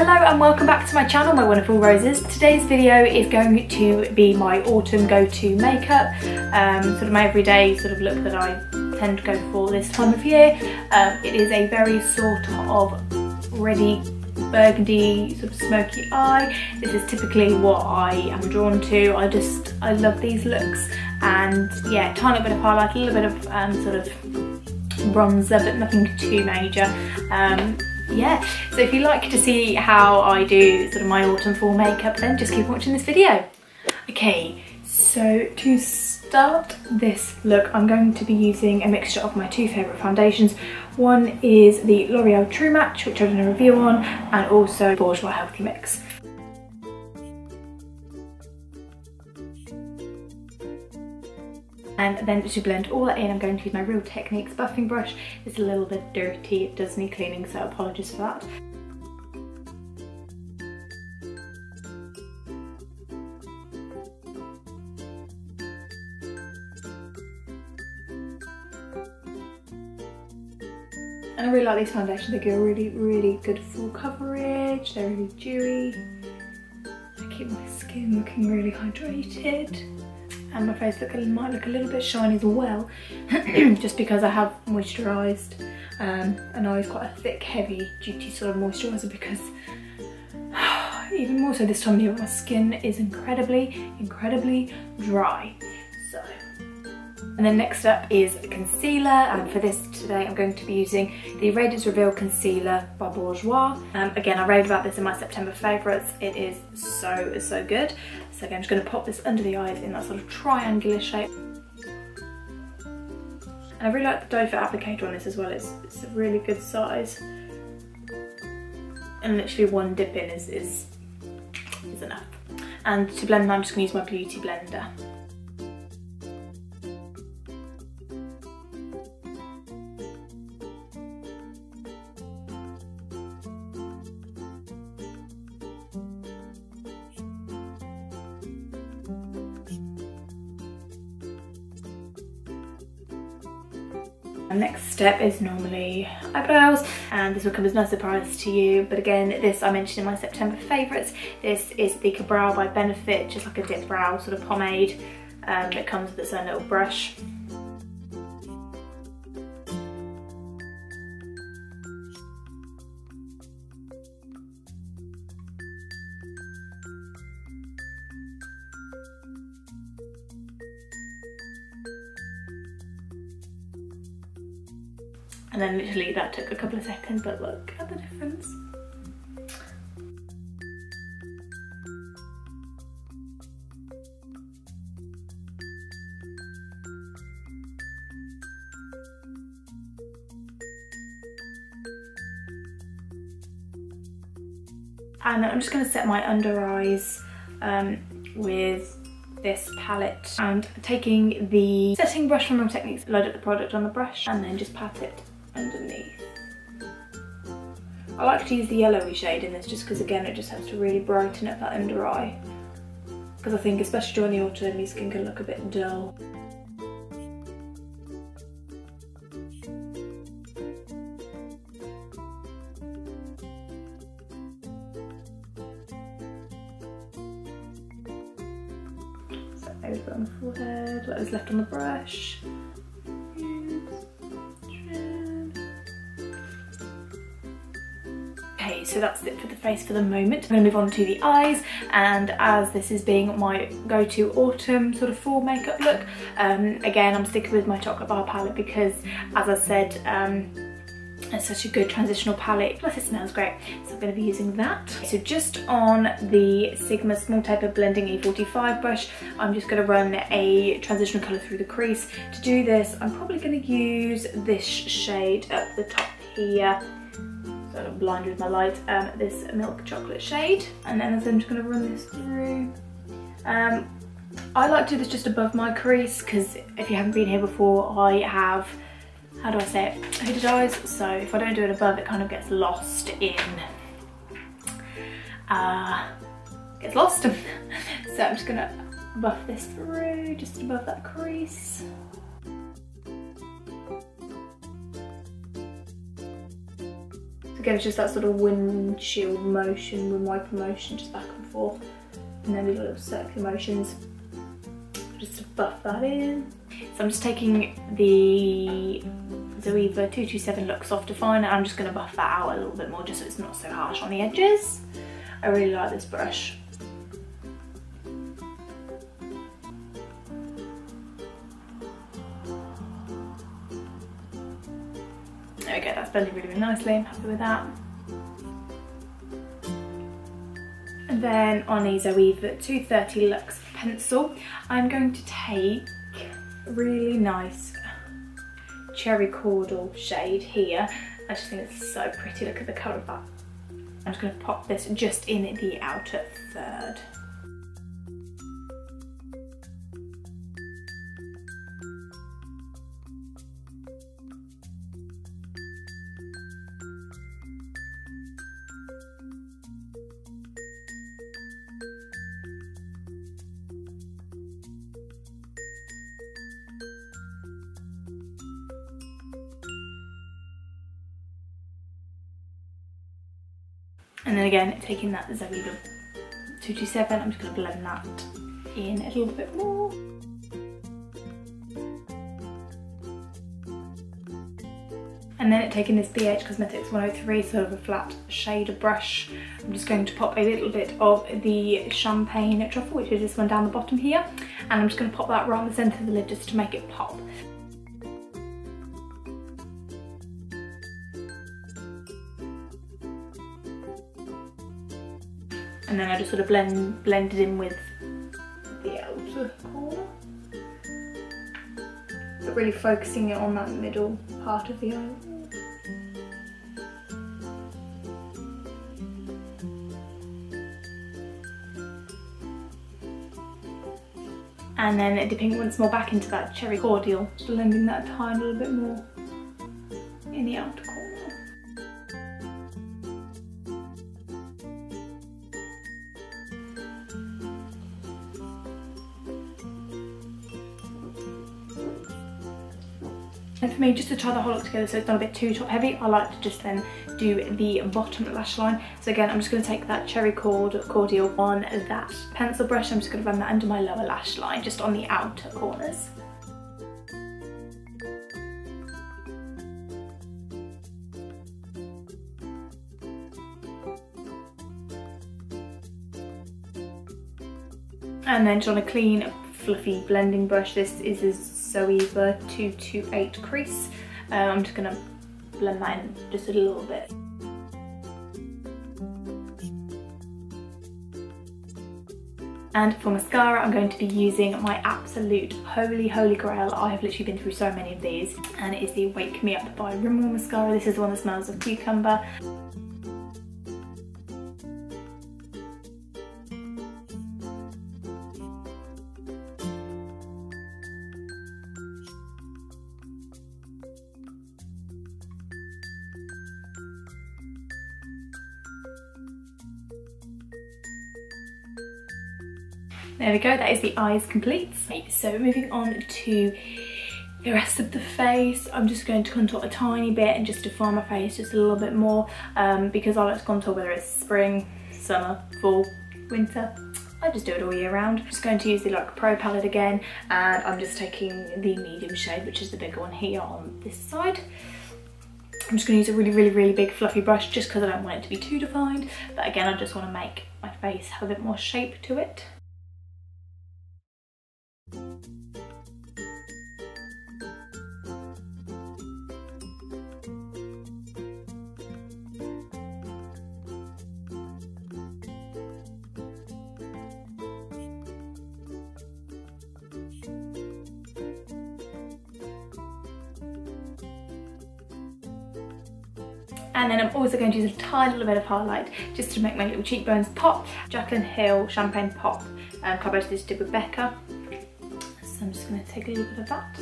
Hello and welcome back to my channel, my wonderful roses. Today's video is going to be my autumn go-to makeup, sort of my everyday sort of look that I tend to go for this time of year. It is a very sort of ready burgundy sort of smoky eye. This is typically what I am drawn to. I love these looks, and yeah, tiny bit of highlight, a little bit of sort of bronzer, but nothing too major. Yeah, so if you'd like to see how I do sort of my autumn fall makeup, then just keep watching this video. Okay, so to start this look, I'm going to be using a mixture of my two favourite foundations. One is the L'Oreal True Match, which I've done a review on, and also Bourjois Healthy Mix. And then to blend all that in, I'm going to use my Real Techniques buffing brush. It's a little bit dirty, it does need cleaning, so apologies for that. And I really like these foundations, they give a really good full coverage, they're really dewy. They keep my skin looking really hydrated. And my face might look a little bit shiny as well, just because I have moisturised, and I use quite a thick, heavy duty sort of moisturiser, because even more so this time of year, my skin is incredibly dry. So, and then next up is concealer, and for this today I'm going to be using the Radiance Reveal Concealer by Bourjois. Again, I raved about this in my September favourites. It is so good. So again, I'm just going to pop this under the eyes in that sort of triangular shape. And I really like the doe foot applicator on this as well. It's a really good size. And literally one dip in is enough. And to blend, I'm just going to use my beauty blender. Next step is normally eyebrows, and this will come as no surprise to you, but again, this I mentioned in my September favourites. This is the Brow by Benefit, just like a dip brow sort of pomade. It comes with its own little brush. And then literally that took a couple of seconds, but look at the difference. And then I'm just going to set my under eyes with this palette, and taking the setting brush from Real Techniques, load up the product on the brush and then just pat it underneath. I like to use the yellowy shade in this just because again it just helps to really brighten up that under eye, because I think especially during the autumn your skin can look a bit dull. So over on the forehead, what was left on the brush. Okay, so that's it for the face for the moment. I'm going to move on to the eyes, and as this is being my go-to autumn sort of fall makeup look, again I'm sticking with my chocolate bar palette because, as I said, it's such a good transitional palette, plus it smells great, so I'm going to be using that. So just on the Sigma Small Taper Blending E45 brush, I'm just going to run a transitional colour through the crease. To do this, I'm probably going to use this shade at the top here. So I'm blind with my light, this milk chocolate shade, and then I'm just going to run this through. I like to do this just above my crease, because if you haven't been here before, I have, how do I say it, hooded eyes, so if I don't do it above, it kind of gets lost in, so I'm just going to buff this through, just above that crease. Again, it's just that sort of windshield motion, wind wiper motion, just back and forth. And then little circular motions, just to buff that in. So I'm just taking the Zoeva 227 Luxe Soft Definer, and I'm just going to buff that out a little bit more just so it's not so harsh on the edges. I really like this brush. There we go, that's blended really, really nicely. I'm happy with that. And then on the Zoeva 230 Luxe Pencil, I'm going to take a really nice cherry caudal shade here. I just think it's so pretty. Look at the colour of that. I'm just going to pop this just in the outer third. And then again, taking that Zoeva 227, I'm just going to blend that in a little bit more. And then taking this BH Cosmetics 103, sort of a flat shade brush, I'm just going to pop a little bit of the Champagne Truffle, which is this one down the bottom here, and I'm just going to pop that right in the centre of the lid just to make it pop. And then I just sort of blend it in with the outer corner, but really focusing it on that middle part of the eye. And then dipping once more back into that cherry cordial, blending that a tiny little bit more in the outer corner. And for me, just to tie the whole look together so it's not a bit too top heavy, I like to just then do the bottom lash line. So again, I'm just going to take that cherry cordial on that pencil brush. I'm just going to run that under my lower lash line, just on the outer corners. And then just on a clean, fluffy blending brush, this is a Zoeva 228 crease. I'm just going to blend that in just a little bit. And for mascara, I'm going to be using my absolute holy grail. I have literally been through so many of these, and it is the Wake Me Up by Rimmel mascara. This is the one that smells of cucumber. There we go, that is the eyes complete. So moving on to the rest of the face, I'm just going to contour a tiny bit and just define my face just a little bit more, because I like to contour whether it's spring, summer, fall, winter. I just do it all year round. I'm just going to use the Like Pro palette again, and I'm just taking the medium shade, which is the bigger one here on this side. I'm just going to use a really big fluffy brush just because I don't want it to be too defined, but again, I just want to make my face have a bit more shape to it. And then I'm also going to use a tiny little bit of highlight just to make my little cheekbones pop. Jaclyn Hill Champagne Pop collaborated with Becca. So I'm just going to take a little bit of that.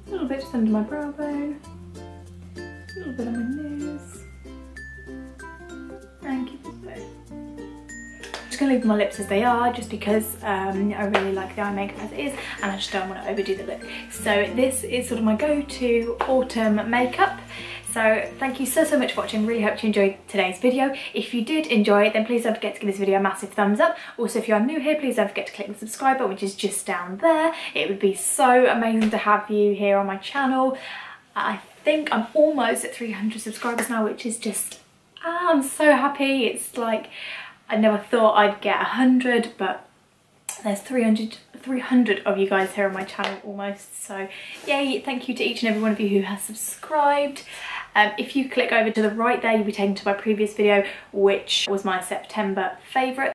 A little bit just under my brow bone. A little bit on my nose. And keep it there. I'm just going to leave my lips as they are, just because I really like the eye makeup as it is, and I just don't want to overdo the lip. So this is sort of my go-to autumn makeup. So thank you so much for watching. Really hope you enjoyed today's video. If you did enjoy it, then please don't forget to give this video a massive thumbs up. Also, if you are new here, please don't forget to click the subscribe button, which is just down there. It would be so amazing to have you here on my channel. I think I'm almost at 300 subscribers now, which is just, I'm so happy. It's like, I never thought I'd get 100, but there's 300 of you guys here on my channel almost. So yay, thank you to each and every one of you who has subscribed. If you click over to the right there, you'll be taken to my previous video, which was my September favourite.